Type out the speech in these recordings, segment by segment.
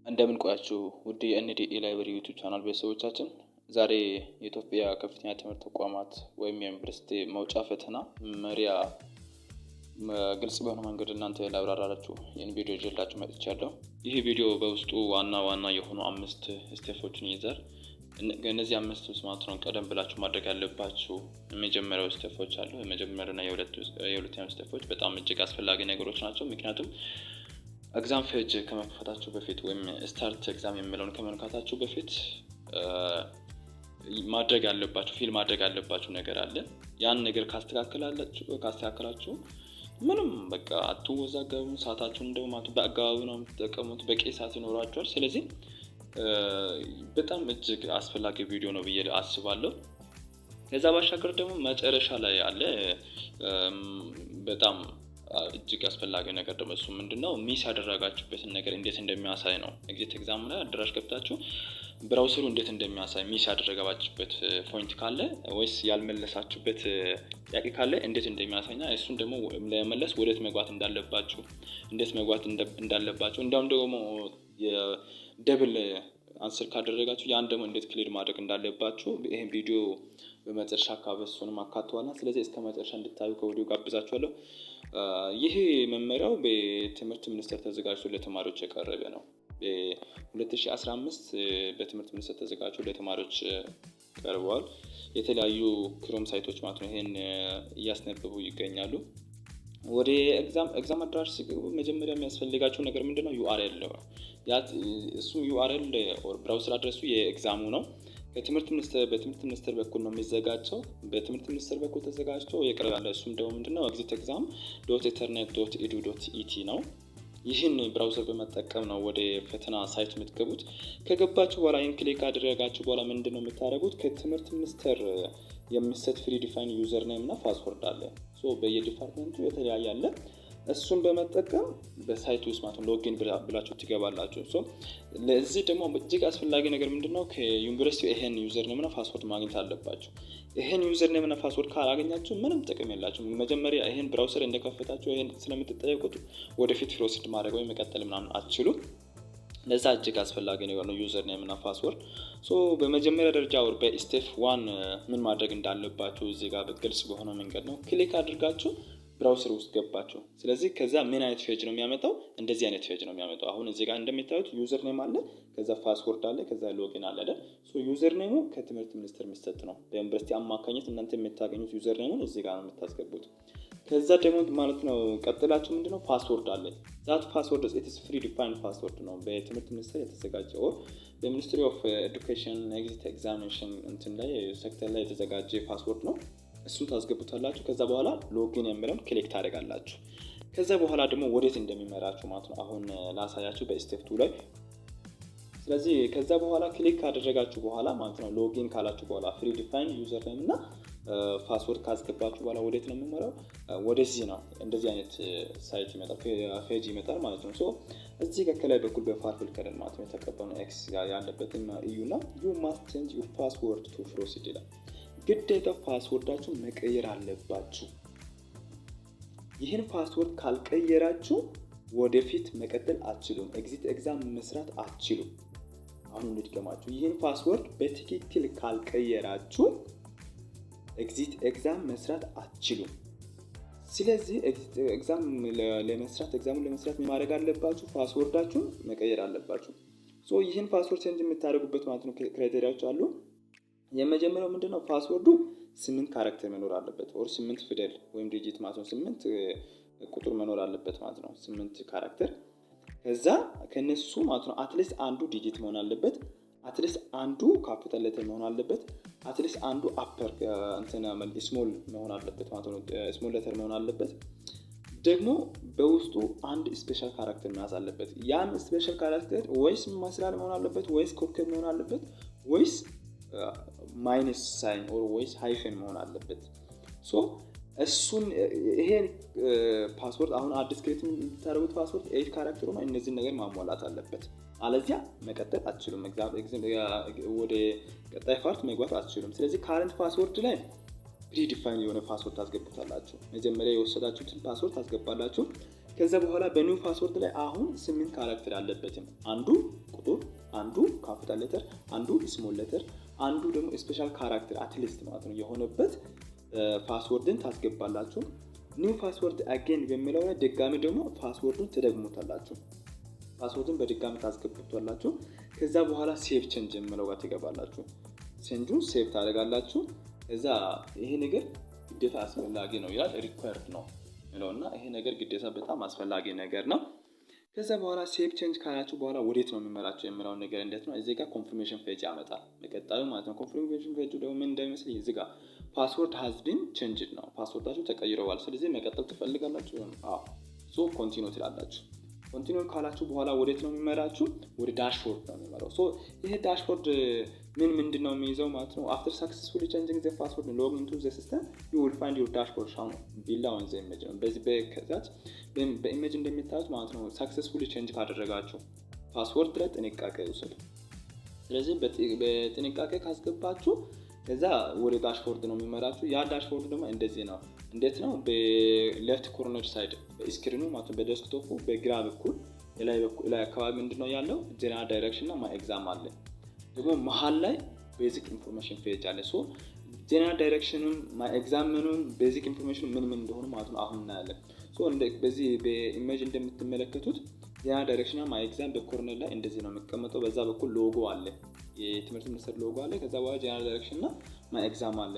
እንደምን ቆያችሁ ውድ የኤንዲኢ ላይብረሪ ዩቲዩብ ቻናል ቤተሰቦቻችን። ዛሬ የኢትዮጵያ ከፍተኛ ትምህርት ተቋማት ወይም የዩኒቨርሲቲ መውጫ ፈተና መመሪያ ግልጽ በሆነ መንገድ እናንተ ላብራራላችሁ ይህን ቪዲዮ ይዤላችሁ መጥቻለሁ። ይህ ቪዲዮ በውስጡ ዋና የሆኑ 5 ስቴፖችን ይይዛል። እነዚህ 5 ማለት ነው ቀደም ብላችሁ ማድረግ ያለባችሁ የመጀመሪያው ስቴፖች አሉ። የመጀመሪያውና የሁለተኛው ስቴፖች በጣም እጅግ አስፈላጊ ነገሮች ናቸው። ምክንያቱም ኤግዛም ፌጅ ከመክፈታችሁ በፊት ወይም ስታርት ኤግዛም የሚለውን ከመንካታችሁ በፊት ማድረግ ያለባችሁ ፊል ማድረግ ያለባችሁ ነገር አለ። ያን ነገር ካስተካከላችሁ ምንም በቃ አትወዛገቡም። ሰዓታችሁን እንደውም በአግባቡ ነው የምትጠቀሙት። በቂ ሰዓት ይኖራችኋል። ስለዚህ በጣም እጅግ አስፈላጊ ቪዲዮ ነው ብዬ አስባለሁ። ከዛ ባሻገር ደግሞ መጨረሻ ላይ አለ በጣም እጅግ አስፈላጊ ነገር ደግሞ እሱ ምንድነው ሚስ ያደረጋችሁበትን ነገር እንዴት እንደሚያሳይ ነው። ኤግዚት ኤግዛም ላይ አድራሽ ገብታችሁ ብራውዘሩ እንዴት እንደሚያሳይ ሚስ ያደረጋችሁበት ፖይንት ካለ ወይስ ያልመለሳችሁበት ጥያቄ ካለ እንዴት እንደሚያሳይና እሱን ደግሞ ለመመለስ ወዴት መግባት እንዳለባችሁ እንዲያውም ደግሞ የደብል አንሰር ካደረጋችሁ ያን ደግሞ እንዴት ክሊር ማድረግ እንዳለባችሁ ይሄን ቪዲዮ በመጨረሻ አካባቢ እሱንም አካቷልና ስለዚህ እስከ መጨረሻ እንድታዩ ከወዲሁ ጋብዛችኋለሁ። ይሄ መመሪያው በትምህርት ሚኒስቴር ተዘጋጅቶ ለተማሪዎች የቀረበ ነው። በ2015 በትምህርት ሚኒስቴር ተዘጋጅቶ ለተማሪዎች ቀርቧል። የተለያዩ ክሮም ሳይቶች ማለት ነው ይሄን እያስነበቡ ይገኛሉ። ወደ ኤግዛም አድራሽ ሲገቡ መጀመሪያ የሚያስፈልጋቸው ነገር ምንድነው? ዩአርኤል ነው። እሱም ዩአርኤል ብራውዘር አድሬሱ የኤግዛሙ ነው። በትምህርት ሚኒስቴር በኩል ነው የሚዘጋጀው። በትምህርት ሚኒስቴር በኩል ተዘጋጅቶ የቀረበ እሱም ደግሞ ምንድነው? exitexam.internet.edu.et ነው። ይህን ብራውዘር በመጠቀም ነው ወደ ፈተና ሳይት የምትገቡት። ከገባችሁ በኋላ ይህን ክሊክ አድርጋችሁ በኋላ ምንድነው የምታደርጉት? ከትምህርት ሚኒስቴር የሚሰጥ ፍሪ ዲፋይን ዩዘር ኔም እና ፓስወርድ አለ። በየዲፓርትመንቱ የተለያየ አለ። እሱን በመጠቀም በሳይት ውስጥ ማለት ነው ሎጊን ብላችሁ ትገባላችሁ። ለዚህ ደግሞ እጅግ አስፈላጊ ነገር ምንድነው? ከዩኒቨርሲቲው ይሄን ዩዘር ኔም እና ፓስወርድ ማግኘት አለባችሁ። ይሄን ዩዘር ኔም እና ፓስወርድ ካላገኛችሁ ምንም ጥቅም የላችሁም። መጀመሪያ ይሄን ብራውዘር እንደከፈታችሁ ይሄን ስለምትጠየቁት ወደፊት ፕሮሲድ ማድረግ ወይ መቀጠል ምናምን አትችሉም። ለዛ እጅግ አስፈላጊ ነገር ነው ዩዘር ኔም እና ፓስወርድ። በመጀመሪያ ደረጃ በስቴፕ 1 ምን ማድረግ እንዳለባችሁ እዚህ ጋር በግልጽ በሆነ መንገድ ነው ክሊክ አድርጋችሁ ብራውዘር ውስጥ ገባችሁ። ስለዚህ ከዛ ምን አይነት ፔጅ ነው የሚያመጣው? እንደዚህ አይነት ፔጅ ነው የሚያመጣው። አሁን እዚህ ጋር እንደምታዩት ዩዘር ኔም አለ፣ ከዛ ፓስወርድ አለ፣ ከዛ ሎጊን አለ አይደል? ዩዘር ኔሙ ከትምህርት ሚኒስቴር የሚሰጥ ነው። በዩኒቨርሲቲ አማካኝነት እናንተ የምታገኙት ዩዘር ኔሙን እዚህ ጋር ነው የምታስገቡት። ከዛ ደግሞ ማለት ነው ቀጥላችሁ ምንድነው ፓስወርድ አለ። ዛት ፓስወርድ ኢትስ ፍሪ ዲፋይንድ ፓስወርድ ነው። በትምህርት ሚኒስቴር የተዘጋጀው በሚኒስትሪ ኦፍ ኤዱኬሽን ኤግዚት ኤግዛሚኔሽን እንትን ላይ ሴክተር ላይ የተዘጋጀ ፓስወርድ ነው። እሱን ታስገቡታላችሁ። ከዛ በኋላ ሎጊን የሚለውን ክሊክ ታደርጋላችሁ። ከዛ በኋላ ደግሞ ወዴት እንደሚመራችሁ ማለት ነው አሁን ላሳያችሁ በስቴፕ 2 ላይ። ስለዚህ ከዛ በኋላ ክሊክ ካደረጋችሁ በኋላ ማለት ነው ሎጊን ካላችሁ በኋላ ፍሪ ዲፋይን ዩዘር ኔም እና ፓስወርድ ካስገባችሁ በኋላ ወዴት ነው የሚመራው? ወደዚህ ነው። እንደዚህ አይነት ሳይት ይመጣል፣ ፔጅ ይመጣል ማለት ነው። እዚህ ከላይ በኩል በፓርፕል ከለር ማለት ነው የተቀባው ኤክስ ያለበትን እዩና you must change your password to proceed ይላል። ግዴታ ፓስወርዳችሁን መቀየር አለባችሁ። ይህን ፓስወርድ ካልቀየራችሁ ወደፊት መቀጠል አትችሉም። ኤግዚት ኤግዛም መስራት አትችሉም። አሁን እንድገማችሁ፣ ይህን ፓስወርድ በትክክል ካልቀየራችሁ ኤግዚት ኤግዛም መስራት አትችሉም። ስለዚህ ኤግዚት ኤግዛም ለመስራት ማድረግ አለባችሁ፣ ፓስወርዳችሁን መቀየር አለባችሁ። ይህን ፓስወርድ ቼንጅ የምታደርጉበት ማለት ነው ክራይቴሪያዎች አሉ። የመጀመሪያው ምንድነው? ፓስወርዱ 8 ካራክተር መኖር አለበት ኦር 8 ፊደል ወይም ዲጂት ማለት ነው። 8 ቁጥር መኖር አለበት ማለት ነው። 8 ካራክተር። ከዛ ከነሱ ማለት ነው አትሊስት አንዱ ዲጂት መሆን አለበት፣ አትሊስት አንዱ ካፒታል ሌተር መሆን አለበት፣ አትሊስት አንዱ አፐር ስሞል መሆን አለበት ማለት ነው። ስሞል ሌተር መሆን አለበት። ደግሞ በውስጡ አንድ ስፔሻል ካራክተር መያዝ አለበት። ያን ስፔሻል ካራክተር ወይስ ማስላል መሆን አለበት፣ ወይስ ኮከብ መሆን አለበት፣ ወይስ ማይነስ ሳይን ኦር ወይስ ሃይፈን መሆን አለበት። እሱን ይሄን ፓስወርድ አሁን አዲስ ክሬት የምታደርጉት ፓስወርድ 8 ካራክተሩ ነው። እነዚህን ነገር ማሟላት አለበት። አለዚያ መቀጠል አትችሉም። ወደ ቀጣይ ፓርት መግባት አትችሉም። ስለዚህ ካረንት ፓስወርድ ላይ ፕሪ ዲፋይን የሆነ ፓስወርድ ታስገቡታላችሁ። መጀመሪያ የወሰዳችሁትን ፓስወርድ ታስገባላችሁ። ከዛ በኋላ በኒው ፓስወርድ ላይ አሁን 8 ካራክተር አለበትም። አንዱ ቁጥር፣ አንዱ ካፒታል ሌተር፣ አንዱ ስሞል ሌተር፣ አንዱ ደግሞ ስፔሻል ካራክተር አትሊስት ማለት ነው የሆነበት ፓስወርድን ታስገባላችሁ። ኒው ፓስወርድ አጌን በሚለው ላይ ድጋሚ ደግሞ ፓስወርዱን ትደግሙታላችሁ። ፓስወርዱን በድጋሚ ታስገቡታላችሁ። ከዛ በኋላ ሴቭ ቼንጅ የሚለው ጋር ትገባላችሁ። ቼንጁን ሴቭ ታደርጋላችሁ። ከዛ ይሄ ነገር ግዴታ አስፈላጊ ነው ይላል፣ ሪኳየርድ ነው ነውና ይሄ ነገር ግዴታ በጣም አስፈላጊ ነገር ነው። ከዛ በኋላ ሴቭ ቼንጅ ካላችሁ በኋላ ወዴት ነው የሚመራችሁ የሚለው ነገር እንዴት ነው? እዚህ ጋር ኮንፊርሜሽን ፔጅ ያመጣል በቀጣዩ ማለት ነው። ኮንፊርሜሽን ፔጅ ደግሞ ምን እንደሚመስል እዚህ ጋር ፓስወርድ ሃዝ ቢን ቼንጅድ ነው፣ ፓስወርዳችሁ ተቀይረዋል። ስለዚህ መቀጠል ትፈልጋላችሁ? ሶ ኮንቲኒው ትላላችሁ። ኮንቲኒው ካላችሁ በኋላ ወዴት ነው የሚመራችሁ? ወደ ዳሽቦርድ ነው የሚመራው። ሶ ይሄ ዳሽቦርድ ምንድን ነው የሚይዘው ማለት ነው? አፍተር ሰክሰስፉሊ ቼንጂንግ ዘ ፓስወርድ ሎግ ኢንቱ ዘ ሲስተም ዩ ዊል ፋይንድ ዩር ዳሽቦርድ ሻውን ቢላ ኦን ዘ ኢሜጅ ነው። በዚህ በከዛች በኢሜጅ እንደሚታዩት ማለት ነው ሰክሰስፉሊ ቼንጅ ካደረጋችሁ ፓስወርድ ላይ ጥንቃቄ ውሰዱ። ስለዚህ በጥንቃቄ ካስገባችሁ ከዛ ወደ ዳሽቦርድ ነው የሚመራችሁ። ያ ዳሽቦርድ ደግሞ እንደዚህ ነው። እንዴት ነው? በሌፍት ኮርነር ሳይድ በስክሪኑ ማለት ነው በዴስክቶፑ በግራ በኩል ላይ አካባቢ ምንድነው ያለው? ጀነራል ዳይሬክሽን እና ማይ ኤግዛም አለ። ደግሞ መሃል ላይ ቤዚክ ኢንፎርሜሽን ፔጅ አለ። ሶ ጀነራል ዳይሬክሽኑን ማይ ኤግዛምኑን ቤዚክ ኢንፎርሜሽን ምን እንደሆነ ማለት ነው አሁን እናያለን። ሶ በዚህ በኢሜጅ እንደምትመለከቱት ጀነራል ዳይሬክሽን እና ማይ ኤግዛም በኮርነር ላይ እንደዚህ ነው የሚቀመጠው። በዛ በኩል ሎጎ አለ፣ የትምህርት ሚኒስቴር ሎጎ አለ። ከዛ በኋላ ጀነራል ዳይሬክሽን እና ማይ ኤግዛም አለ።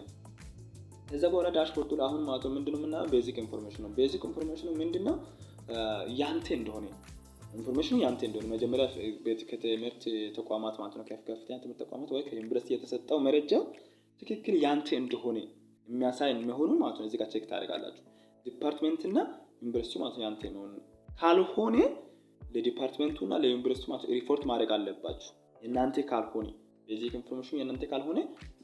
ከዛ በኋላ ዳሽቦርዱ ላይ አሁን ማለት ነው ምንድነው የምናየው? ቤዚክ ኢንፎርሜሽን ነው። ቤዚክ ኢንፎርሜሽኑ ምንድነው? ያንተ እንደሆነ ኢንፎርሜሽኑ ያንተ እንደሆነ መጀመሪያ ከትምህርት ተቋማት ማለት ነው ከፍተኛ ትምህርት ተቋማት ወይ ከዩኒቨርሲቲ የተሰጠው መረጃ ትክክል ያንተ እንደሆነ የሚያሳይ መሆኑን ማለት ነው እዚህ ጋር ቼክ ታደርጋላችሁ። ዲፓርትመንት እና ዩኒቨርሲቲ ማለት ነው ያንተ ነው። ካልሆነ ለዲፓርትመንቱ እና ለዩኒቨርሲቲ ማለት ሪፖርት ማድረግ አለባችሁ። የናንተ ካልሆነ ቤዚክ ኢንፎርሜሽኑ የናንተ ካልሆነ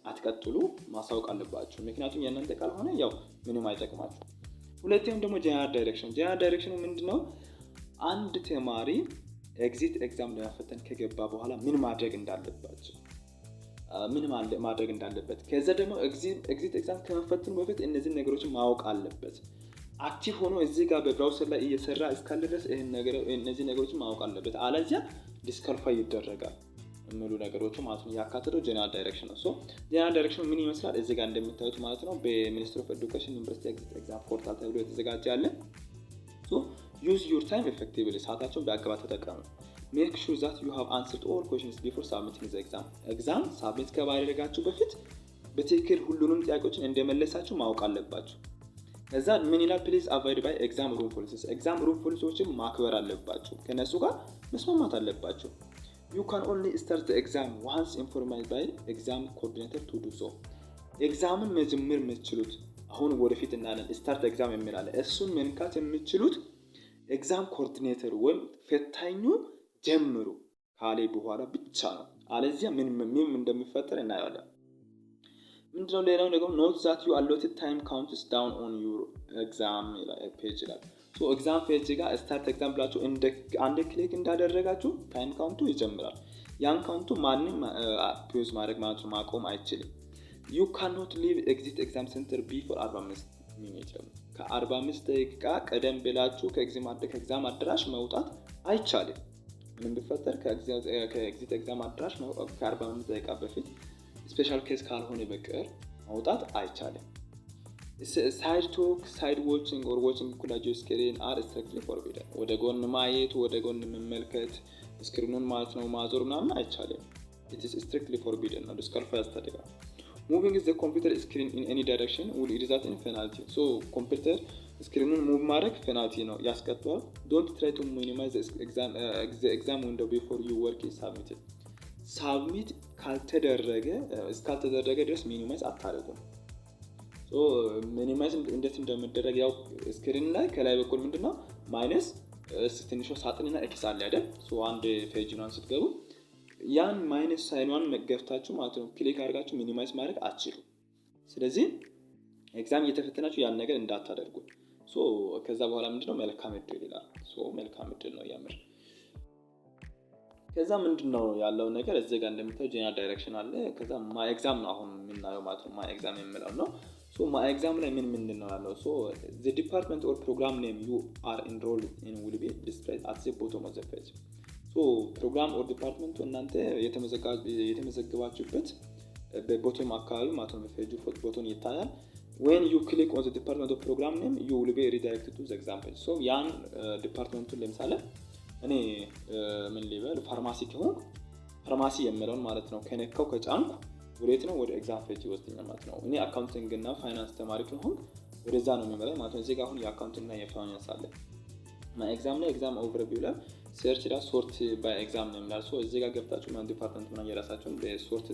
አትቀጥሉ፣ ማሳወቅ አለባችሁ። ምክንያቱም የናንተ ካልሆነ ያው ምንም አይጠቅማችሁ። ሁለተኛው ደግሞ ጀነራል ዳይሬክሽን። ጀነራል ዳይሬክሽኑ ምንድነው? አንድ ተማሪ ኤግዚት ኤግዛም ለመፈተን ከገባ በኋላ ምን ማድረግ እንዳለባቸው ከዛ ደግሞ ኤግዚት ኤግዛም ከመፈተኑ በፊት እነዚህ ነገሮችን ማወቅ አለበት። አክቲቭ ሆኖ እዚህ ጋር በብራውዘር ላይ እየሰራ እስካለ ድረስ እነዚህ ነገሮችን ማወቅ አለበት። አለዚያ ዲስኳሊፋይ ይደረጋል የሚሉ ነገሮች ማለት ነው ያካተተው ጀነራል ዳይሬክሽን ነው። ሶ ጀነራል ዳይሬክሽኑ ምን ይመስላል? እዚህ ጋር እንደምታዩት ማለት ነው በሚኒስትሪ ኦፍ ኤዱኬሽን ዩኒቨርሲቲ ኤግዚት ኤግዛም ፖርታል ተብሎ የተዘጋጀ አለ። ሶ use your time effectively ሰዓታችሁን በአግባብ ተጠቀሙ። make sure that you have answered all questions before submitting the exam ሳብሚት ከማድረጋችሁ በፊት በትክክል ሁሉንም ጥያቄዎችን እንደመለሳችሁ ማወቅ አለባችሁ። ከዛ ምን ይላል? please abide by exam room policies exam room policies ማክበር አለባችሁ። ከነሱ ጋር መስማማት አለባችሁ። you can only start the exam once informed by exam coordinator to do so ኤግዛምን መጀመር የምትችሉት አሁን ወደፊት እናለን ስታርት ኤግዛም የሚላለ እሱን መንካት የምትችሉት ኤግዛም ኮኦርዲኔተር ወይም ፈታኙ ጀምሩ ካለ በኋላ ብቻ ነው። አለዚያ ምን እንደሚፈጠር እናያለን። ምንድነው ሌላው ደግሞ note that you allotted time counts down on your exam page ላይ ሶ ኤግዛም ፔጅ ጋር ስታርት ኤግዛም ብላችሁ አንድ ክሊክ እንዳደረጋችሁ ታይም ካውንቱ ይጀምራል። ያን ካውንቱ ማንም ፖዝ ማድረግ ማለት ማቆም አይችልም። you cannot leave exit exam center before 45 ሚኒት ከ45 ደቂቃ ቀደም ብላችሁ ከኤግዛም አዳራሽ መውጣት አይቻልም። ምንም ቢፈጠር ከኤግዚት ኤግዛም አዳራሽ ከ45 ደቂቃ በፊት ስፔሻል ኬስ ካልሆነ በቀር መውጣት አይቻልም። ሳይድ ቶክ ሳይድ ዋቺንግ ኦር ዋቺንግ ኮላጅ ስክሪን አር ስትሪክትሊ ፎርቢደን። ወደ ጎን ማየት ወደ ጎን መመልከት ስክሪኑን ማለት ነው ማዞር ምናምን አይቻልም። it is strictly forbidden ነው ዲስኳሊፋይ ያስደርጋል። moving the computer screen in any direction will result in penalty so computer screenን ሙቭ ማድረግ penalty ነው ያስቀጣል። don't try to minimize the exam window before your work is submitted submit ካልተደረገ ድረስ ሚኒማይዝ አታደርጉም። ሶ ሚኒማይዝ እንዴት እንደምደረግ ያው ስክሪን ላይ ከላይ በኩል ምንድነው ማይነስ ትንሽ ሳጥንና ኤክስ አለ አይደል? ሶ አንድ ፔጅ ነው ስትገቡ ያን ማይነስ ሳይኗን መገፍታችሁ ማለት ነው ክሊክ አድርጋችሁ ሚኒማይዝ ማድረግ አትችሉ። ስለዚህ ኤግዛም እየተፈተናችሁ ያን ነገር እንዳታደርጉ። ሶ ከዛ በኋላ ምንድነው መልካም እድል ይላል። ሶ መልካም እድል ነው ያምር። ከዛ ምንድነው ያለው ነገር እዚህ ጋር እንደምታዩ ጀነራል ዳይሬክሽን አለ። ከዛ ማይ ኤግዛም ነው አሁን የምናየው ማለት ነው። ማይ ኤግዛም የሚለው ነው። ሶ ማይ ኤግዛም ላይ ምን ነው ያለው? the department or program name you are enrolled in will be displayed at the bottom of the page. ፕሮግራም ኦር ዲፓርትመንቱ እናንተ የተመዘገባችሁበት በቦቶም አካባቢ ማለት ነው በፔጁ ቦቶም ይታያል። when you click on the department of program name you will be redirected to the exam page. ያን ዲፓርትመንቱን ለምሳሌ እኔ ምን ሊበል ፋርማሲ ከሆነ ፋርማሲ የሚለውን ማለት ነው ከነካው ከጫንኩ ወዴት ነው ወደ ኤግዛም ፔጅ ይወስደኛል ማለት ነው። እኔ አካውንቲንግ እና ፋይናንስ ተማሪ ከሆነ ወደዛ ነው የሚመራኝ ማለት ነው። እዚህ ጋር አሁን የአካውንቲንግ እና የፋይናንስ አለ። ማይ ኤግዛም ላይ ኤግዛም ኦቨርቪው ላይ ሰርች ላይ ሶርት ባይ ኤግዛም ነው የሚላል። እዚህ ጋር ገብታችሁ ማን ዲፓርትመንት ምናምን የራሳችሁን በሶርት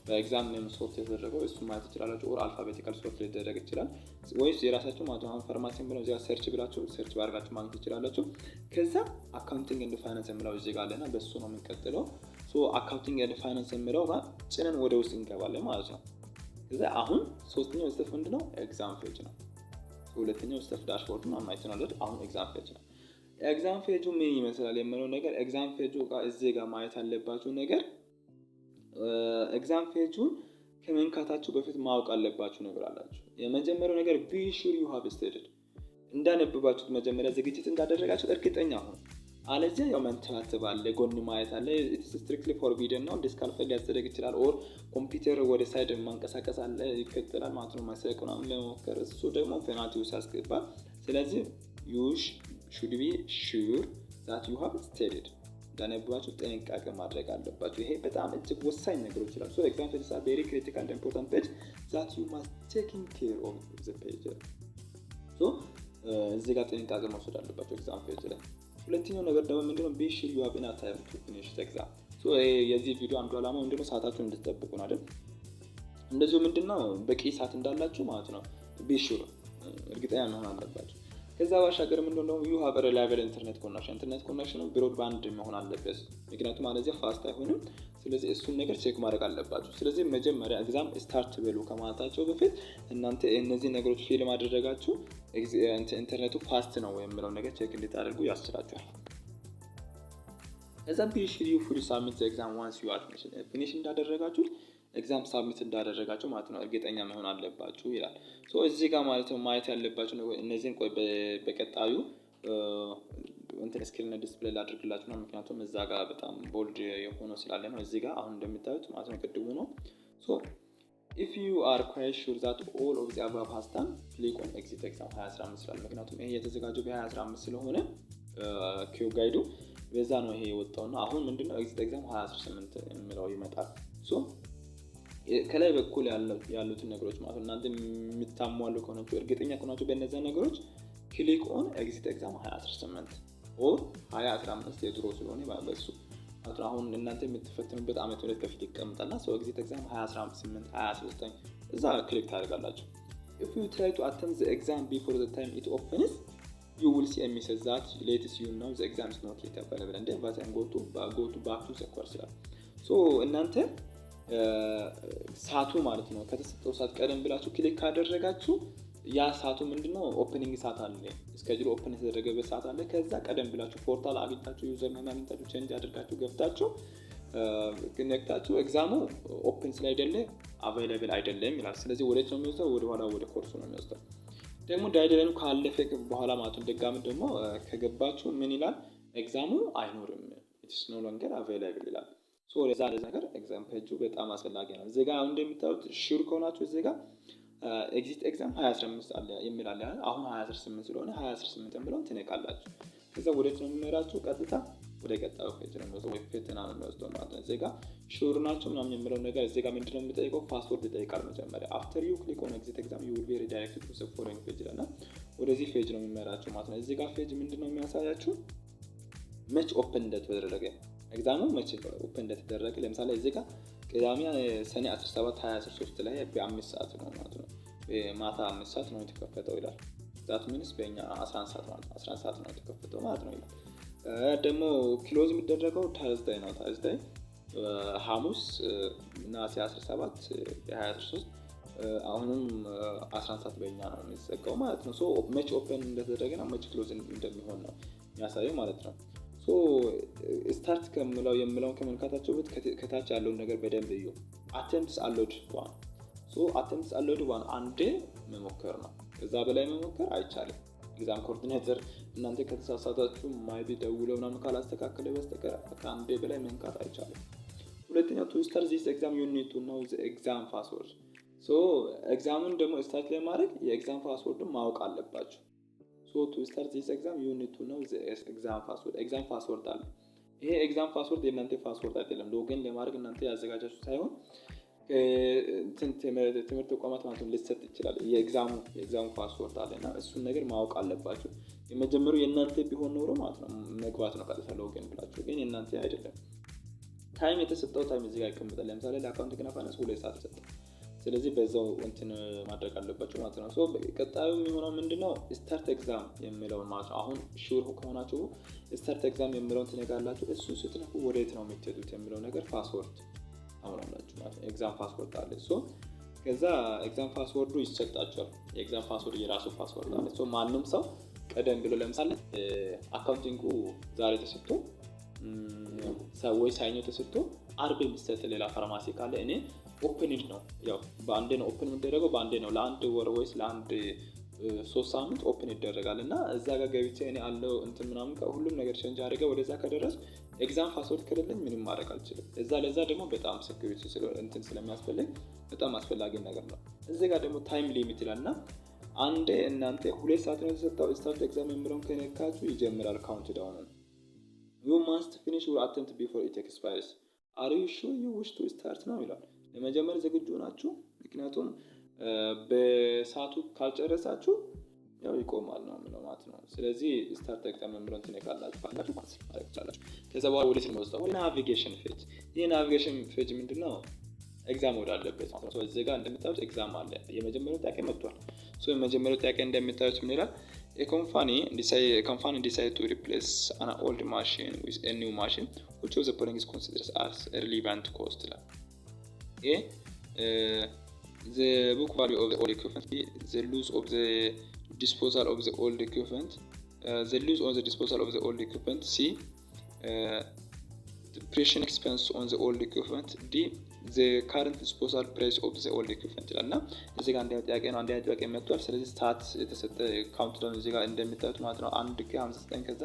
በኤግዛም ኔም ሶርት የተደረገው እሱ ማለት ይችላልላችሁ። ኦር አልፋቤቲካል ሶርት ሊደረግ ይችላል ወይስ የራሳችሁ ማለት አሁን ፋርማሲን ብለው እዚህ ጋር ሰርች ብላችሁ ሰርች ባርጋችሁ ማግኘት ይችላልላችሁ። ከዛ አካውንቲንግ ኤንድ ፋይናንስ የሚለው እዚህ ጋር አለና በሱ ነው የምንቀጥለው። አካውንቲንግ ኤንድ ፋይናንስ የሚለው ጋር ጭነን ወደ ውስጥ እንገባለን ማለት ነው። ከዛ አሁን ሶስተኛው ስቴፕ ምንድነው? ኤግዛም ፔጅ ነው። ሁለተኛው ስቴፕ ዳሽቦርድ ነው ማየት ነው። አሁን ኤግዛም ፔጅ ነው። ኤግዛም ፔጁ ምን ይመስላል የሚለው ነገር ኤግዛም ፔጁ ጋር እዚህ ጋር ማየት አለባችሁ ነገር ኤግዛም ፔጁን ከመንካታችሁ በፊት ማወቅ አለባችሁ ነገር አላችሁ። የመጀመሪያው ነገር be sure you have studied እንዳነበባችሁት መጀመሪያ ዝግጅት እንዳደረጋችሁ እርግጠኛ ሁኑ። አለዚያ ያው መንተባተብ አለ፣ ጎን ማየት አለ። it's strictly forbidden ነው። ዲስካልፈል ሊያስደረግ ይችላል። ኦር ኮምፒውተር ወደ ሳይድ ማንቀሳቀስ አለ ይከተላል ማለት ነው። መስረቅ ምናምን ለመሞከር እሱ ደግሞ ፔናልቲ ውስጥ ያስገባል። ስለዚህ you should be sure that you have studied እንዳነበባችሁ ጥንቃቄ ማድረግ አለባችሁ። ይሄ በጣም እጅግ ወሳኝ ነገሮች ይችላል። ኤግዛም ፔጅ are very critical and important page that you must taking care of the page. እዚህ ጋር ጥንቃቄ መውሰድ አለባችሁ ኤግዛም ፔጅ ላይ። ሁለተኛው ነገር ደግሞ ምንድነው? be sure you have enough time to finish the exam. የዚህ ቪዲዮ አንዱ ዓላማ ምንድነው? ሰዓታችሁን እንድትጠብቁ ነው አይደል? እንደዚሁ ምንድነው በቂ ሰዓት እንዳላችሁ ማለት ነው be sure እርግጠኛ መሆን አለባችሁ። ከዛ ባሻገር ምንድነው? you have a reliable internet connection ብሮድባንድ መሆን አለበት። ምክንያቱም አለዚያ ፋስት አይሆንም። ስለዚህ እሱን ነገር ቼክ ማድረግ አለባችሁ። ስለዚህ መጀመሪያ ኤግዛም ስታርት በሉ ከማለታቸው በፊት እናንተ እነዚህ ነገሮች ፊል ማድረጋችሁ ኢንተርኔቱ ፋስት ነው የሚለው ነገር ቼክ እንድታደርጉ ያስችላችኋል። ከዛ be sure you fully submit the exam once you are finished እንዳደረጋችሁ ኤግዛም ሳብሚት እንዳደረጋችሁ ማለት ነው እርግጠኛ መሆን አለባችሁ ይላል። እዚህ ጋር ማለት ነው ማየት ያለባችሁ ነው እነዚህን በቀጣዩ ስክሪን ዲስፕሌይ ላድርግላችሁ ነው። ምክንያቱም እዛ ጋር በጣም ቦልድ የሆነው ስላለ ነው። እዚህ ጋር አሁን እንደምታዩት ማለት ነው ቅድሙ ነው። if you are quite sure that all of the above has done click on exit exam 2015 ስላለ ምክንያቱም ይሄ የተዘጋጀው በ2015 ስለሆነ ኪው ጋይዱ በዛ ነው ይሄ የወጣውና አሁን ምንድነው exit exam 2018 የሚለው ይመጣል። ከላይ በኩል ያሉትን ነገሮች ማለት እናንተ የምታሟሉ ከሆናችሁ እርግጠኛ ከሆናችሁ በእነዛ ነገሮች ክሊክ ኦን ኤግዚት ኤግዛም 2018 ኦር 2015 የድሮ ስለሆነ በሱ አሁን እናንተ የምትፈተኑበት ዓመት ወደ ከፊት ይቀመጣልና ኤግዚት ኤግዛም 2018 2019 እዛ ክሊክ ታደርጋላችሁ። if you try to attempt the exam before the time it opens you will see a message that lets you know the exam is not yet available and then go to back to the course ላይ እናንተ ሳቱ ማለት ነው ከተሰጠው ሰዓት ቀደም ብላችሁ ክሊክ ካደረጋችሁ ያ ሳቱ ምንድነው ኦፕኒንግ ሰዓት አለ ስኬጁል ኦፕን የተደረገበት ሰዓት አለ። ከዛ ቀደም ብላችሁ ፖርታል አግኝታችሁ ዩዘር ኔም አግኝታችሁ ቼንጅ አድርጋችሁ ገብታችሁ ከነክታችሁ ኤግዛሙ ኦፕን ስላይደለ አቬይላብል አይደለም ይላል። ስለዚህ ወዴት ነው የሚወስደው? ወደ ኋላ ወደ ኮርሱ ነው የሚወስደው። ደግሞ ዳይደላይኑ ካለፈ በኋላ ማለት ነው ደጋሚ ደግሞ ከገባችሁ ምን ይላል? ኤግዛሙ አይኖርም it is no longer available ይላል። ለዛ ነገር ኤግዛም ፔጁ በጣም አስፈላጊ ነው። እዚህ ጋር እንደምታዩት ሹር ከሆናችሁ እዚህ ጋር ኤግዚት ኤግዛም 2015 አለ የሚል አለ። አሁን 2018 ስለሆነ 2018 ብለውን ትነካላችሁ። ከዛ ወዴት ነው የሚመራችሁ? ቀጥታ ወደ ቀጣዩ ፔጅ ነው የሚወስደው ወይ ፈተና ነው የሚወስደው ማለት ነው። እዚህ ጋር ሹር ናችሁ ምናምን የሚለው ነገር እዚህ ጋር ምንድነው የሚጠይቀው? ፓስወርድ ይጠይቃል መጀመሪያ። አፍተር ዩ ክሊክ ኦን ኤግዚት ኤግዛም ዩ ዊል ቢ ሪዳይሬክትድ ቱ ዘ ፎሎዊንግ ፔጅ እና ወደዚህ ፔጅ ነው የሚመራችሁ ማለት ነው። እዚህ ጋር ፔጅ ምንድነው የሚያሳያችሁ? መች ኦፕን እንደተደረገ ኤግዛሙ መቼ ኦፕን እንደተደረገ። ለምሳሌ እዚህ ጋር ቅዳሜ ሰኔ 17 2013 ላይ በ5 ሰዓት ነው ማለት ነው ማታ 5 ሰዓት ነው የተከፈተው ይላል። ዛት ሚንስ በእኛ 11 ሰዓት ማለት 11 ሰዓት ነው የተከፈተው ማለት ነው ይላል። ደግሞ ክሎዝ የሚደረገው ታርዝዴይ ነው። ታርዝዴይ ሐሙስ ነሐሴ 17 2013 አሁንም 11 ሰዓት በእኛ ነው የሚዘጋው ማለት ነው። መቼ ኦፕን እንደተደረገና መቼ ክሎዝ እንደሚሆን ነው የሚያሳየው ማለት ነው። ስታርት የምለውን ከመንካታቸው በፊት ከታች ያለውን ነገር በደንብ እዩ። አቴምፕትስ አሎድ ዋን አቴምፕትስ አሎድ ዋን አንዴ መሞከር ነው። ከዛ በላይ መሞከር አይቻልም። ኤግዛም ኮኦርዲኔተር እናንተ ከተሳሳታችሁ ማይቢ ደውለው ምናምን ካላስተካከለ በስተቀር ከአንዴ በላይ መንካት አይቻልም። ሁለተኛው ቱ ስታርት ዚስ ኤግዛም ዩ ኒድ ቱ ኖው ዘ ኤግዛም ፓስወርድ። ኤግዛሙን ደግሞ ስታርት ለማድረግ የኤግዛም ፓስወርድን ማወቅ አለባችሁ። ቱ ስታርት ዚስ ኤግዛም ዩ ኒድ ቱ ኖው ዘ ኤግዛም ፓስወርድ። ኤግዛም ፓስወርድ አለ። ይሄ ኤግዛም ፓስወርድ የእናንተ ፓስወርድ አይደለም። ሎጊን ለማድረግ እናንተ ያዘጋጃችሁ ሳይሆን ትምህርት ተቋማት ማለት ነው ሊሰጥ ይችላል። የኤግዛሙ ፓስወርድ አለና እሱን ነገር ማወቅ አለባችሁ። የመጀመሪያው የእናንተ ቢሆን ኖሮ ማለት ነው መግባት ነው ቀጥታ ሎጊን ብላችሁ፣ ግን የእናንተ አይደለም። ታይም የተሰጠው ታይም እዚህ ጋር ይቀመጣል። ለምሳሌ ለአካውንቲንግ እና ፋይናንስ 2 ሰዓት ተሰጠ። ስለዚህ በዛው እንትን ማድረግ አለባችሁ ማለት ነው። ቀጣዩ የሚሆነው ምንድነው ስታርት ኤግዛም የሚለውን ማለት ነው። አሁን ሹር ከሆናችሁ ስታርት ኤግዛም የሚለውን ትነካላችሁ። እሱ ስትነኩ ወዴት ነው የምትሄዱት የሚለው ነገር ፓስወርድ አሁናላችሁ ማለት ነው። ኤግዛም ፓስወርድ አለ። ከዛ ኤግዛም ፓስወርዱ ይሰጣችኋል። የኤግዛም ፓስወርድ የራሱ ፓስወርድ አለ። ማንም ሰው ቀደም ብሎ ለምሳሌ አካውንቲንጉ ዛሬ ተሰጥቶ ወይ ሰኞ ተሰጥቶ አርብ የሚሰጥ ሌላ ፋርማሲ ካለ እኔ ኦፕንድ ነው ያው በአንዴ ነው ኦፕን የሚደረገው በአንዴ ነው ለአንድ ወር ወይስ ለአንድ 3 ሳምንት ኦፕን ይደረጋል እና እዛ ጋር ገብቼ እኔ አለው እንትን ምናምን ሁሉም ነገር ቼንጅ አድርገው ወደዛ ከደረስ ኤግዛም ፓስወርድ ከሌለኝ ምንም ማድረግ አልችልም። ለዛ ደግሞ በጣም ሴኩሪቲ እንትን ስለሚያስፈልግ በጣም አስፈላጊ ነገር ነው። እዚህ ጋር ደግሞ ታይም ሊሚት ይላልና አንዴ እናንተ 2 ሰዓት ነው የተሰጠው ስታርት ኤግዛም የሚለውን ከነካችሁ ይጀምራል ካውንት ዳውን። you must finish your attempt before it expires. are you sure you wish to start ነው ይላል። ለመጀመር ዝግጁ ናችሁ? ምክንያቱም በሰዓቱ ካልጨረሳችሁ ያው ይቆማል ነው ማለት ነው። ስለዚህ ስታርት ኤግዛም የሚለውን ትነካላችሁ ካላችሁ ማለት ነው። ከዛ በኋላ ወደ ስንወስደው ወደ ናቪጌሽን ፔጅ። ይሄ ናቪጌሽን ፔጅ ምንድነው? ኤግዛም ወዳለበት ማለት ነው። እዚህ ጋር እንደምታዩት ኤግዛም አለ። የመጀመሪያው ጥያቄ መጥቷል። የመጀመሪያው ጥያቄ እንደምታዩት ምን ይላል? A company decide to replace an old machine with a new machine. Which of the following is considered as a relevant cost? A. The book value of the old equipment. B. The loss of the disposal of the old equipment. The loss on the disposal of the old equipment. C. Depreciation expense on the old equipment. D. the current disposal price of the old equipment ይላልና እዚህ ጋር አንደኛው ጥያቄ ነው። አንደኛው ጥያቄ መጥቷል። ስለዚህ ስታት የተሰጠ ካውንት ዳውን እዚህ ጋር እንደምታዩት ማለት ነው 1:59 ከዛ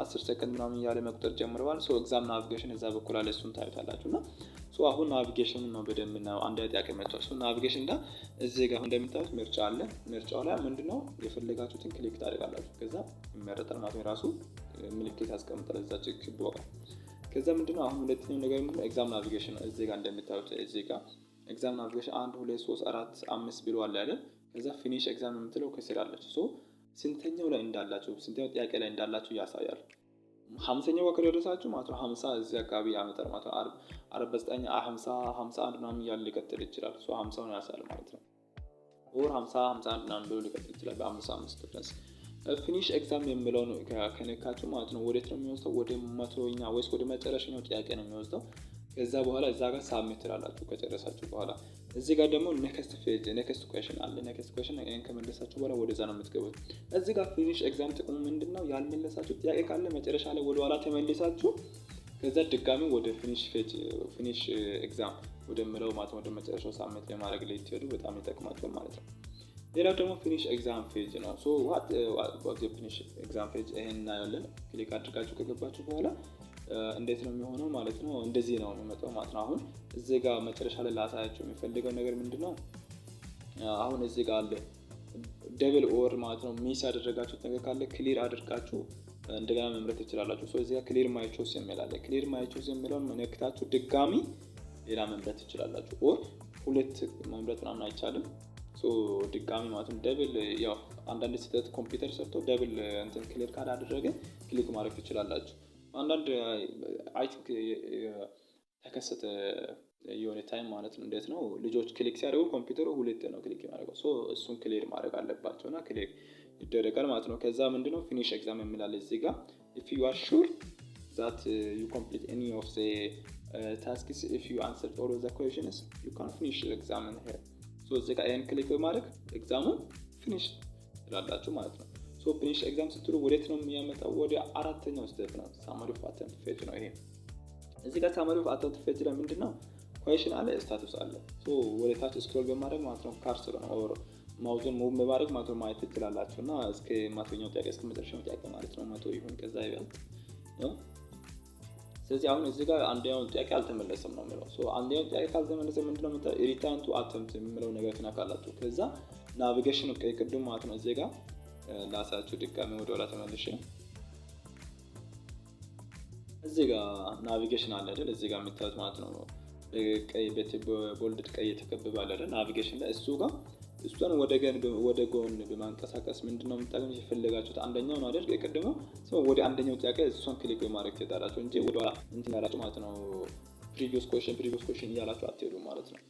10 ሰከንድ ምናምን እያለ መቁጠር ጀምረዋል። ኤግዛም ናቪጌሽን እዛ በኩል አለ። እሱን ታዩታላችሁና አሁን ናቪጌሽን ነው በደንብ ነው። አንደኛው ጥያቄ መጥቷል። ናቪጌሽን ጋር እዚህ ጋር እንደምታዩት ምርጫ አለ። ምርጫው ላይ ምንድነው የፈለጋችሁትን ክሊክ ታደርጋላችሁ። ከዛ ይመረጣል ማለት ነው። ራሱ ምልክት ያስቀምጣል እዛች ክብ ቦታ። ከዛ ምንድነው አሁን ሁለተኛው ነገር ምንድነው ኤግዛም ናቪጌሽን እዚህ ጋር እንደምታዩት እዚህ ጋር ኤግዛም ናቪጌሽን 1 2 3 4 5 ብሎ አለ አይደል? ከዛ ፊኒሽ ኤግዛም የምትለው ከስር አለች። ስንተኛው ላይ እንዳላችሁ ስንተኛው ጥያቄ ላይ እንዳላችሁ ያሳያል። 50ኛው ወከለ ደረሳችሁ ማለት ነው 50 እዚህ አካባቢ ያመጣል ማለት ነው 49 50 51 ምናምን እያለ ሊቀጥል ይችላል። 50ውን ያሳያል ማለት ነው። ኦር 50 51 ምናምን ብሎ ሊቀጥል ይችላል በ55 ድረስ። ፊኒሽ ኤግዛም የሚለውን ከነካችሁ ማለት ነው ወዴት ነው የሚወስደው? ወደ 100ኛ ወይስ ወደ መጨረሻው ጥያቄ ነው የሚወስደው። ከዛ በኋላ እዛ ጋር ሳብሚት ትላላችሁ ከጨረሳችሁ በኋላ። እዚህ ጋር ደግሞ ኔክስት ኩዌስችን አለ። ኔክስት ኩዌስችን ከመለሳችሁ በኋላ ወደዛ ነው የምትገቡት። እዚህ ጋር ፊኒሽ ኤግዛም ጥቅሙ ምንድነው? ያልመለሳችሁ ጥያቄ ካለ መጨረሻ ላይ ወደ ኋላ ተመልሳችሁ ከዛ ድጋሚ ወደ ፊኒሽ ኤግዛም ወደምለው ማለት ወደ መጨረሻው ሳብሚት ለማድረግ ላይ ትሄዱ በጣም ይጠቅማችኋል ማለት ነው። ሌላው ደግሞ ፊኒሽ ኤግዛም ፔጅ ነው። what the finish exam page ይሄን እናያለን። ክሊክ አድርጋችሁ ከገባችሁ በኋላ እንዴት ነው የሚሆነው ማለት ነው። እንደዚህ ነው የሚመጣው ማለት ነው። አሁን እዚህ ጋር መጨረሻ ላይ ላሳያችሁ የሚፈልገው ነገር ምንድነው? አሁን እዚህ ጋር አለ ደብል ኦር ማለት ነው። ሚስ ያደረጋችሁት ነገር ካለ ክሊር አድርጋችሁ እንደገና መምረጥ ትችላላችሁ። እዚህ ጋር ክሊር ማይ ቾይስ የሚል አለ። ክሊር ማይ ቾይስ የሚለውን ነክታችሁ ድጋሚ ሌላ መምረጥ ትችላላችሁ። ኦር ሁለት መምረጥ ምናምን አይቻልም። ድጋሚ ማለት ነው ደብል ያው አንዳንድ ስህተት ኮምፒውተር ሰርቶ ደብል እንትን ክሊር ካላደረገ ክሊክ ማድረግ ትችላላችሁ። አንዳንድ አይ ቲንክ ተከሰተ የሆነ ታይም ማለት ነው። እንዴት ነው ልጆች ክሊክ ሲያደርጉ ኮምፒውተሩ ሁለት ነው ክሊክ የሚያደርገው። እሱን ክሊር ማድረግ አለባቸውና ክሊክ ይደረጋል ማለት ነው። ከዛ ምንድነው ፊኒሽ ኤግዛም የሚላል እዚህ ጋር if you are sure that you complete any of the tasks if you answered all of the questions you can finish the exam here. እዚህ ጋር ይሄን ክሊክ በማድረግ ኤግዛሙ ፊኒሽ ትላላችሁ ማለት ነው። ፊኒሽ ኤግዛም ስትሉ ወዴት ነው የሚያመጣው? ወደ አራተኛው ስቴፕ ነው። ሳማሪ ኦፍ አቴምፕት ፌዝ ነው ይሄ። እዚህ ጋር ሳማሪ ኦፍ አቴምፕት ፌዝ ላይ ምንድነው ኩዌሽን አለ፣ ስታተስ አለ። ወደ ታች ስክሮል በማድረግ ማለት ነው ካርሰር ኦር ማውዝን ሙቭ በማድረግ ማለት ነው ማየት ትችላላችሁ። እና እስከ መቶኛው ጥያቄ እስከ መጨረሻው ጥያቄ ማለት ነው 100 ይሁን ከዛ ይበልጥ ነው። ስለዚህ አሁን እዚህ ጋር አንደኛውን ጥያቄ አልተመለሰም ነው የሚለው። አንደኛው ጥያቄ ካልተመለሰ ምንድነው ሪተርን ቱ አተምፕት የሚለው ነገር ትነካላችሁ። ከዛ ናቪጌሽን ቅድም ማለት ነው እዚህ ጋር ላሳችሁ ድጋሚ ወደ ኋላ ተመልሼ እዚህ ጋር ናቪጌሽን አለ አይደል? እዚህ ጋር የምታዩት ማለት ነው ቀይ በቦልድ ቀይ የተከበበ አለ አይደል? ናቪጌሽን ላይ እሱ ጋር እሱን ወደ ጎን በማንቀሳቀስ ምንድነው የምታገኙት የፈለጋችሁት አንደኛው ነው አይደል? የቀደመው ወደ አንደኛው ጥያቄ እሱን ክሊክ በማድረግ ትሄዳላችሁ እንጂ ወደ ኋላ እንትን ያላችሁ ማለት ነው ፕሪቪየስ ኩዌሽን እያላችሁ አትሄዱ ማለት ነው።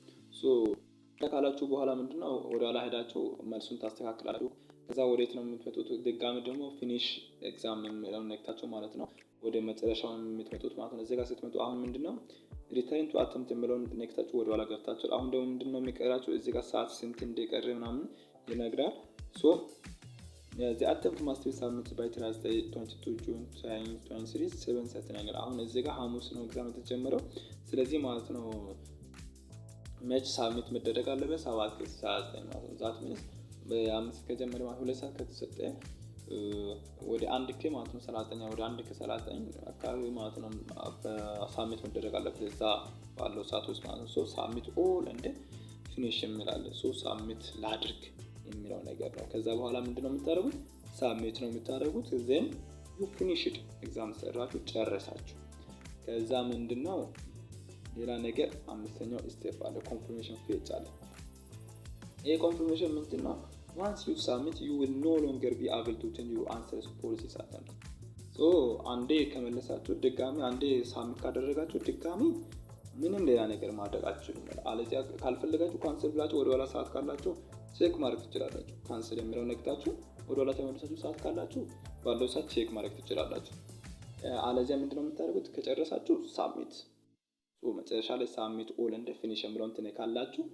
ካላችሁ በኋላ ምንድነው ወደ ኋላ ሄዳችሁ መልሱን ታስተካክላላችሁ። ከዛ ወዴት ነው የምትመጡት? ድጋሚ ደግሞ ፊኒሽ ኤግዛም የሚለውን ነክታችሁ ማለት ነው ወደ መጨረሻው የምትመጡት ማለት ነው። እዚህ ጋር ስትመጡ አሁን ምንድነው ሪተርን ቱ አተምፕት የሚለውን ነክታችሁ ወደ ኋላ ገብታችሁ አሁን ደግሞ ምንድነው የሚቀራችሁ እዚህ ጋር ሰዓት ስንት እንደቀረ ምናምን ይነግራል። the attempt must be submitted by Thursday 22 June 2023 7:39 አሁን እዚህ ጋር ሐሙስ ነው ኤግዛም የተጀመረው። ስለዚህ ማለት ነው መች ሳብሚት መደረግ አለበት 7:39 ማለት ነው። ዛት ሚንስ በ5 ከጀመረ ማለት 2 ሰዓት ከተሰጠ ወደ 1 ከ ማለት ነው 39 ወደ 1 ከ39 አካባቢ ማለት ነው ሳብሚት መደረግ አለበት እዛ ባለው ሰዓት ውስጥ ማለት ነው። ሳብሚት ኦል እንደ ፊኒሽ የሚላል ሳብሚት ላድርግ የሚለው ነገር ነው። ከዛ በኋላ ምንድነው የምታደርጉት? ሳብሚት ነው የምታደርጉት። then you finished ኤግዛም ሰራችሁ ጨረሳችሁ። ከዛ ምንድነው ሌላ ነገር አምስተኛው ስቴፕ አለ ኮንፈርሜሽን ፔጅ አለ። ይሄ ኮንፈርሜሽን ምንድነው? once you submit you will no longer be able to change your answers policies attempt አንዴ ከመለሳችሁ ድጋሚ አንዴ ሳብሚት ካደረጋችሁ ድጋሚ ምንም ሌላ ነገር ማድረግ አትችሉም። አለዚያ ካልፈለጋችሁ ካንሰል ብላችሁ ወደ ኋላ ሰዓት ካላችሁ ቼክ ማድረግ ትችላላችሁ። ካንሰል የሚለው ነክታችሁ ወደ ኋላ ተመልሳችሁ ሰዓት ካላችሁ ባለው ሰዓት ቼክ ማድረግ ትችላላችሁ። አለዚያ ምንድነው የምታደርጉት? ከጨረሳችሁ ሳብሚት መጨረሻ ላይ ሳብሚት ኦል እንደ ፊኒሽ የሚለውን ትነካላችሁ።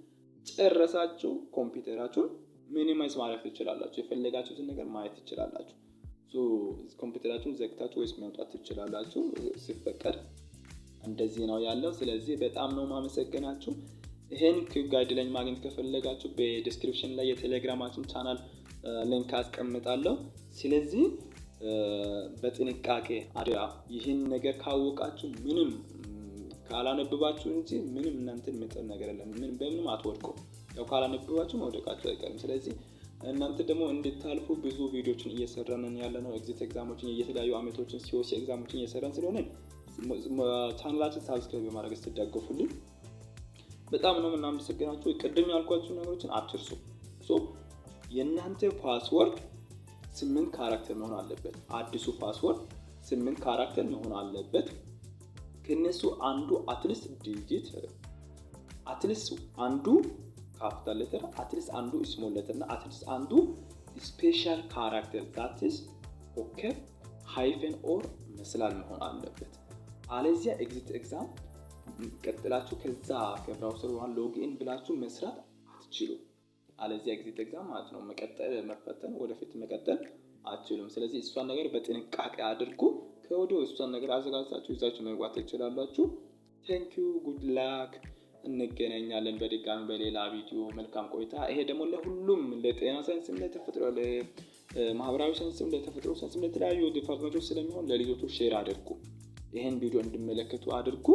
ጨረሳችሁ። ኮምፒውተራችሁን ሚኒማይዝ ማድረግ ትችላላችሁ። የፈለጋችሁትን ነገር ማየት ትችላላችሁ። ኮምፒውተራችሁን ዘግታችሁ ወይስ ማውጣት ትችላላችሁ ሲፈቀድ። እንደዚህ ነው ያለው። ስለዚህ በጣም ነው ማመሰግናችሁ። ይሄን ጋይድላይን ማግኘት ከፈለጋችሁ በዲስክሪፕሽን ላይ የቴሌግራማችን ቻናል ሊንክ አስቀምጣለሁ። ስለዚህ በጥንቃቄ አድራ ይህን ነገር ካወቃችሁ ምንም ካላነበባችሁ እንጂ ምንም እናንተን መጠን ነገር የለም። በምንም አትወድቁ። ያው ካላነበባችሁ መውደቃችሁ አይቀርም። ስለዚህ እናንተ ደግሞ እንድታልፉ ብዙ ቪዲዮዎችን እየሰራን ያለነው ኤግዚት ኤግዛሞችን የተለያዩ አመቶችን ሲኦሲ ኤግዛሞችን እየሰራን ስለሆነ ቻናላችን ሳብስክራይብ በማድረግ ስትደግፉልኝ በጣም ነው የምናመሰግናችሁ። ቅድም ያልኳችሁ ነገሮችን አትርሱ። የእናንተ ፓስወርድ 8 ካራክተር መሆን አለበት። አዲሱ ፓስወርድ 8 ካራክተር መሆን አለበት። ከነሱ አንዱ አትሊስት ዲጂት አትሊስት አንዱ ካፒታል ሌተር አትሊስት አንዱ ስሞል ሌተር እና አትሊስት አንዱ ስፔሻል ካራክተር that is ኦኬ ሃይፈን ኦር መስላል መሆን አለበት። አለዚያ ኤግዚት ኤግዛም ቀጥላችሁ ከዛ ከብራውዘር ዋን ሎጊን ብላችሁ መስራት አትችሉም። አለዚያ ኤግዚት ኤግዛም ማለት ነው መፈተን ወደፊት መቀጠል አትችሉም። ስለዚህ እሷን ነገር በጥንቃቄ አድርጉ። ከወዲሁ እሷን ነገር አዘጋጅታችሁ ይዛችሁ መግባት ትችላላችሁ። ቴንክ ዩ ጉድ ላክ። እንገናኛለን በድጋሚ በሌላ ቪዲዮ። መልካም ቆይታ። ይሄ ደግሞ ለሁሉም ለጤና ሳይንስም ለተፈጥሮ ለማህበራዊ ሳይንስም ለተፈጥሮ ሳይንስም ለተለያዩ ዲፓርትመንቶች ስለሚሆን ለልጆቹ ሼር አድርጉ። ይሄን ቪዲዮ እንዲመለከቱ አድርጉ።